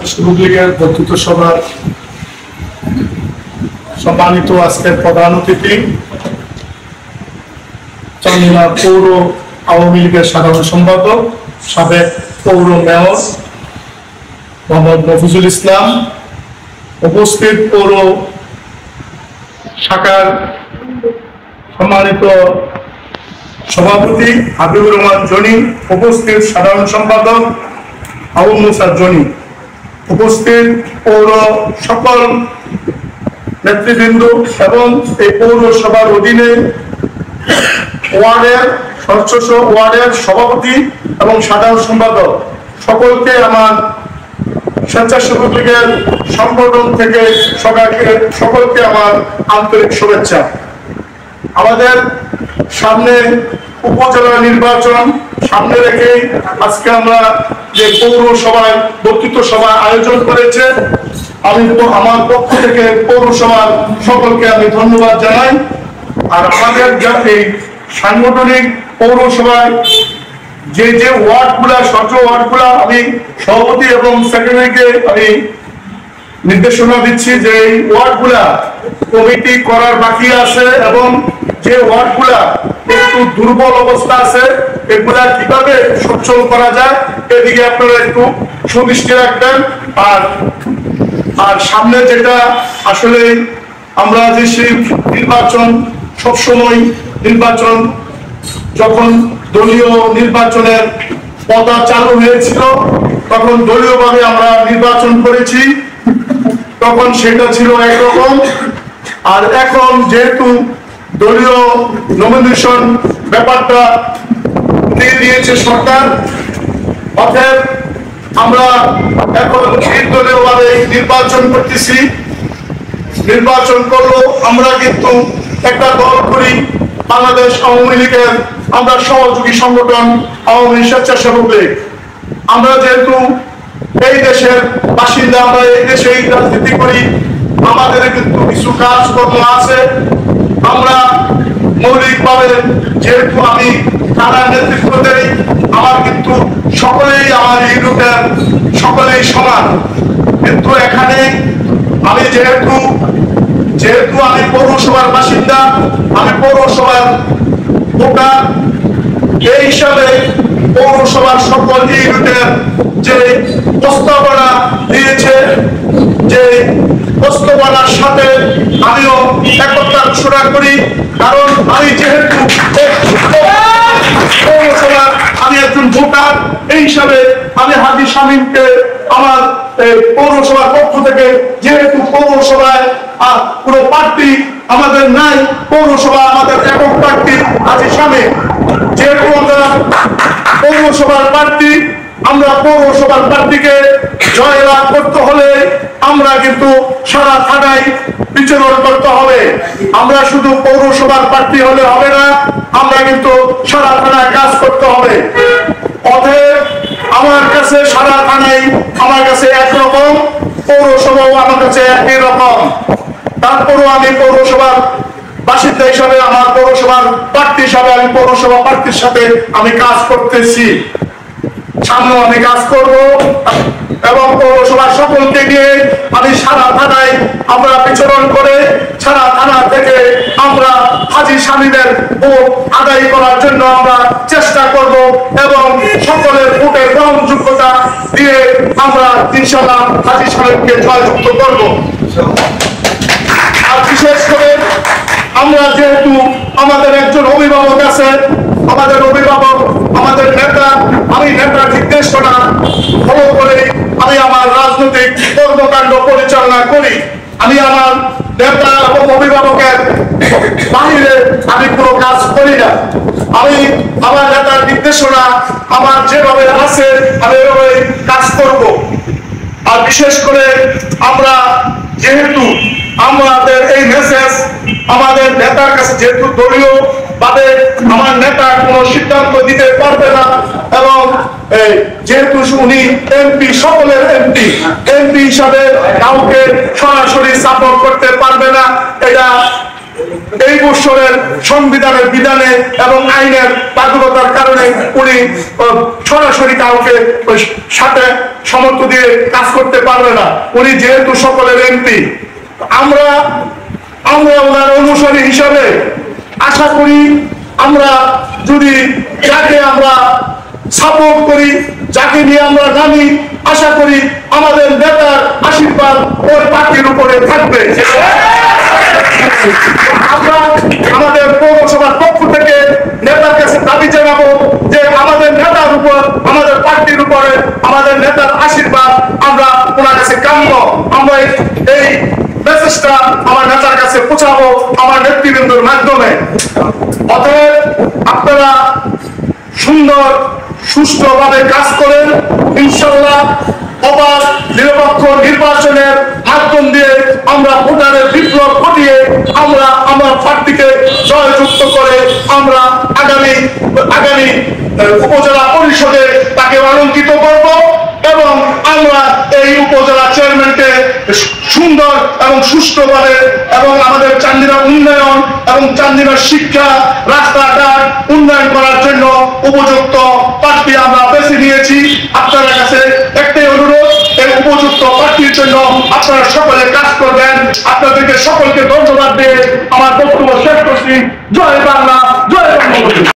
স্বেচ্ছাসেবক লীগের বক্তৃত সভার সম্মানিত আজকের প্রধান অতিথি চান্দিনা পৌর আওয়ামী লীগের সাধারণ সম্পাদক সাবেক পৌর মেয়র মোহাম্মদ মফিজুল ইসলাম, উপস্থিত পৌর শাখার সম্মানিত সভাপতি হাবিবুর রহমান জনি, উপস্থিত সাধারণ সম্পাদক আবু মুসা জনি, উপস্থিত পৌর সকল নেতৃবৃন্দ এবং এই পৌরসভার অধীনে ওয়ার্ডের ওয়ার্ডের সভাপতি এবং সাধারণ সম্পাদক সকলকে আমার স্বেচ্ছাসেবক লীগের সংগঠন থেকে সকলকে আমার আন্তরিক শুভেচ্ছা। আমাদের সামনে উপজেলা নির্বাচন সামনে রেখে আজকে আমরা যে পৌরসভায় বক্তৃতা সভা আয়োজন করেছে, আমি আমার পক্ষ থেকে পৌরসভার সকলকে আমি ধন্যবাদ জানাই। আর আমাদের এই সাংগঠনিক পৌরসভায় যে যে ওয়ার্ডগুলা ওয়ার্ডগুলা আমি সভাপতি এবং সেক্রেটারিকে আমি নির্দেশনা দিচ্ছি যে এই ওয়ার্ডগুলা কমিটি করার বাকি আছে এবং যে ওয়ার্ডগুলা একটু দুর্বল অবস্থা আছে এগুলা কিভাবে সচ্ছল করা যায় এদিকে আপনারা একটু সুদৃষ্টি রাখবেন। আর সামনে যেটা আসলে আমরা যে সেই নির্বাচন সবসময় নির্বাচন যখন দলীয় নির্বাচনের পথা চালু হয়েছিল তখন দলীয়ভাবে আমরা নির্বাচন করেছি, তখন সেটা ছিল একরকম। আর এখন যেহেতু দলীয় নমিনেশন ব্যাপারটা দিয়ে দিয়েছে সরকার, অতএব আমরা এখন নির্দলীয়ভাবে নির্বাচন করতেছি। নির্বাচন করলো আমরা কিন্তু একটা দল করি বাংলাদেশ আওয়ামী লীগের, আমরা সহযোগী সংগঠন আওয়ামী স্বেচ্ছাসেবক লীগ। আমরা যেহেতু এই দেশের বাসিন্দা, আমরা এই দেশেই রাজনীতি করি, আমাদের কিন্তু কিছু কাজকর্ম আছে। আমরা মৌলিকভাবে যেহেতু আমি থানার নেতৃত্ব দেই, আমার কিন্তু সকলেই আমার ইউনিটের সকলেই সমান। কিন্তু এখানে আমি যেহেতু আমি পৌরসভার বাসিন্দা, আমি পৌরসভার ভোটার, এই হিসাবে পৌরসভার সকল ইউনিটের যে প্রস্তাবনা দিয়েছে, যে প্রস্তাবনার সাথে আমিও একতা ঘোষণা করি। কারণ আমি যেহেতু পৌরসভার আমি একজন ভোটার, এই হিসাবে আমি হাজি শামীমকে আমার পৌরসভার পক্ষ থেকে, যেহেতু পৌরসভায় কোনো প্রার্থী আমাদের নাই, পৌরসভা আমাদের একক প্রার্থী হাজি শামীম, যেহেতু আমরা পৌরসভার প্রার্থী, আমরা পৌরসভার প্রার্থীকে জয়লাভ করতে হলে আমরা কিন্তু সারা থানায় বিচরণ করতে হবে। আমরা শুধু পৌরসভার প্রার্থী হলে হবে না, আমরা কিন্তু সারা থানায় কাজ করতে হবে। অতএব আমার কাছে সারা থানায় আমার কাছে একরকম, পৌরসভাও আমার কাছে একই রকম। তারপরও আমি পৌরসভার বাসিন্দা হিসাবে, আমার পৌরসভার প্রার্থী হিসাবে আমি পৌরসভা প্রার্থীর সাথে আমি কাজ করতেছি, সামনেও আমি কাজ করব। এবং পৌরসভার সকলকে নিয়ে আমি সারা থানায় আমরা বিচরণ করে সারা থানা থেকে আমরা হাজি শামীমের ভোট আদায় করার জন্য আমরা চেষ্টা করব এবং সকলের ভোটের গ্রহণযোগ্যতা দিয়ে আমরা ইনশাআল্লাহ হাজি শামীমকে জয়যুক্ত করব। আর বিশেষ করে আমরা যেহেতু আমাদের একজন অভিভাবক আছে, আমাদের অভিভাবক আমাদের নেতা, আমি নেতার নির্দেশনা ফলো করে আমি আমার রাজনৈতিক কর্মকাণ্ড পরিচালনা করি। আমি আমার নেতা এবং অভিভাবকের বাহিরে আমি কোনো কাজ করি না। আমি আমার নেতার নির্দেশনা আমার যেভাবে আছে আমি এভাবে কাজ করব। আর বিশেষ করে আমরা যেহেতু আমাদের এই মেসেজ আমাদের নেতার কাছে, যেহেতু দলীয় ভাবে আমার নেতা কোনো সিদ্ধান্ত দিতে পারবে না এবং যেহেতু উনি এমপি, সকলের এমপি হিসাবে কাউকে সরাসরি সাপোর্ট করতে পারবে না, এটা এই বছরের সংবিধানের বিধানে এবং আইনের বাধ্যতার কারণে উনি সরাসরি কাউকে সাথে সমর্থ দিয়ে কাজ করতে পারবে না। উনি যেহেতু সকলের এমপি, আমরা ওনার অনুসারী হিসাবে আশা করি আমরা যদি যাকে আমরা সাপোর্ট করি, যাকে নিয়ে আমরা নামি, আশা করি আমাদের নেতার আশীর্বাদ ওই পার্টির উপরে থাকবে। আমরা আমাদের পৌরসভার পক্ষ থেকে নেতার কাছে দাবি জানাবো যে আমাদের নেতার উপর, আমাদের পার্টির উপরে আমাদের নেতার আশীর্বাদ আমরা ওনার কাছে কাম্য। আমরা এই মেসেজটা আমার নেতার কাছে পৌঁছাবো আমার নেতৃবৃন্দের মাধ্যমে। অতএব আপনারা সুন্দর সুষ্ঠুভাবে কাজ করেন, ইনশাল্লাহ অবাধ নিরপেক্ষ নির্বাচনের মাধ্যম দিয়ে আমরা ভোটারের বিপ্লব ঘটিয়ে আমরা আমার প্রার্থীকে জয়যুক্ত করে আমরা আগামী উপজেলা পরিষদে তাকে অলঙ্কিত করব এবং আমরা এই উপজেলা চেয়ারম্যানকে সুন্দর এবং সুষ্ঠুভাবে এবং আমাদের চান্দিনা উন্নয়ন এবং চান্দিনার শিক্ষা রাস্তাঘাট উন্নয়ন করার জন্য উপযুক্ত প্রার্থী আমরা বেছে নিয়েছি। আপনার কাছে একটাই অনুরোধ, এই উপযুক্ত প্রার্থীর জন্য আপনারা সকলে কাজ করবেন। আপনাদেরকে সকলকে ধন্যবাদ দিয়ে আমার বক্তব্য শেষ করছি। জয় বাংলা, জয় বাংলা।